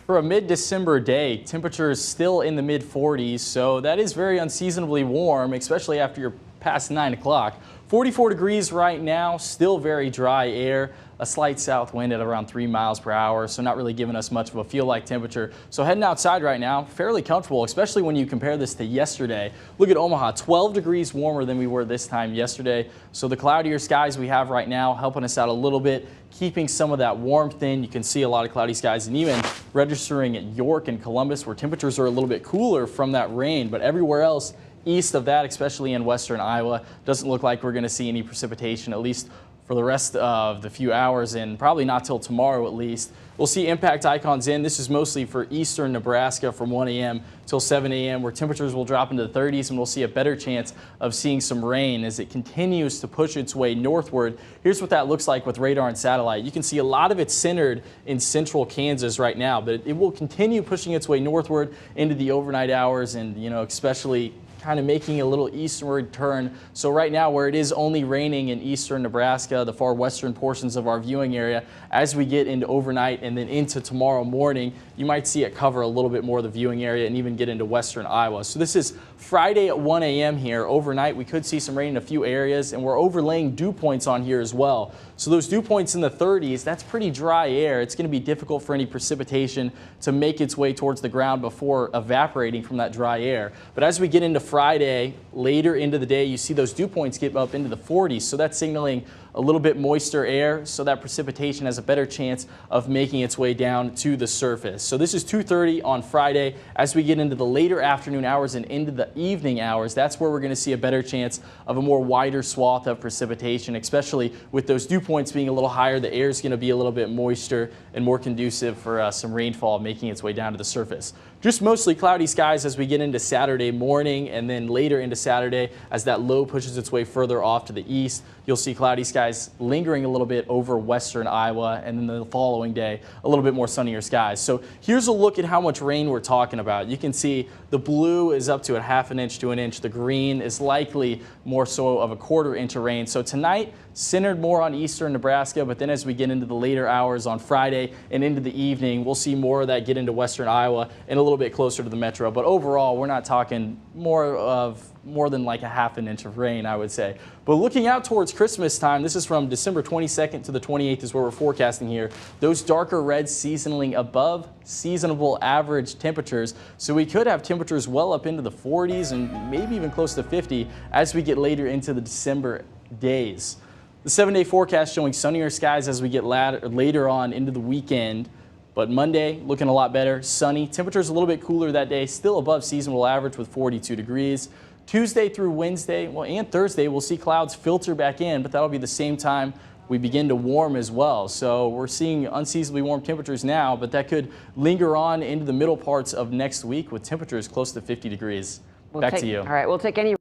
For a mid-December day, temperatures still in the mid-40s, so that is very unseasonably warm, especially after you're past 9 o'clock. 44 degrees right now, still very dry air, a slight south wind at around 3 miles per hour, so not really giving us much of a feel-like temperature. So heading outside right now, fairly comfortable, especially when you compare this to yesterday. Look at Omaha, 12 degrees warmer than we were this time yesterday. So the cloudier skies we have right now helping us out a little bit, keeping some of that warmth in. You can see a lot of cloudy skies, and even registering at York and Columbus, where temperatures are a little bit cooler from that rain, but everywhere else east of that, especially in western Iowa, doesn't look like we're going to see any precipitation, at least for the rest of the few hours, and probably not till tomorrow at least. We'll see impact icons in. This is mostly for eastern Nebraska from 1 a.m. till 7 a.m. where temperatures will drop into the 30s, and we'll see a better chance of seeing some rain as it continues to push its way northward. Here's what that looks like with radar and satellite. You can see a lot of it centered in central Kansas right now, but it will continue pushing its way northward into the overnight hours, and especially kind of making a little eastward turn. So right now, where it is only raining in eastern Nebraska, the far western portions of our viewing area, as we get into overnight and then into tomorrow morning, you might see it cover a little bit more of the viewing area and even get into western Iowa. So this is Friday at 1 a.m. here. Overnight, we could see some rain in a few areas, and we're overlaying dew points on here as well. So those dew points in the 30s, that's pretty dry air. It's going to be difficult for any precipitation to make its way towards the ground before evaporating from that dry air. But as we get into Friday, later into the day, you see those dew points get up into the 40s. So that's signaling a little bit moister air, so that precipitation has a better chance of making its way down to the surface. So this is 2:30 on Friday. As we get into the later afternoon hours and into the evening hours, that's where we're going to see a better chance of a more wider swath of precipitation, especially with those dew points being a little higher. The air is going to be a little bit moister and more conducive for some rainfall making its way down to the surface. Just mostly cloudy skies as we get into Saturday morning, and then later into Saturday as that low pushes its way further off to the east. You'll see cloudy skies lingering a little bit over western Iowa, and then the following day, a little bit more sunnier skies. So here's a look at how much rain we're talking about. You can see the blue is up to a ½ an inch to an inch. The green is likely more so of a ¼ inch of rain. So tonight, centered more on eastern Nebraska, but then as we get into the later hours on Friday and into the evening, we'll see more of that get into western Iowa and a little bit closer to the metro. But overall, we're not talking more than like a ½ an inch of rain, I would say. But looking out towards Christmas time, this is from December 22nd to the 28th is where we're forecasting here. Those darker reds seasonaling above seasonable average temperatures. So we could have temperatures well up into the 40s and maybe even close to 50 as we get later into the December days. The 7-day forecast showing sunnier skies as we get later on into the weekend. But Monday looking a lot better, sunny. Temperatures a little bit cooler that day, still above seasonable average with 42 degrees. Tuesday through Wednesday, and Thursday, we'll see clouds filter back in, but that'll be the same time we begin to warm as well. So we're seeing unseasonably warm temperatures now, but that could linger on into the middle parts of next week with temperatures close to 50 degrees. Back to you. All right, we'll take any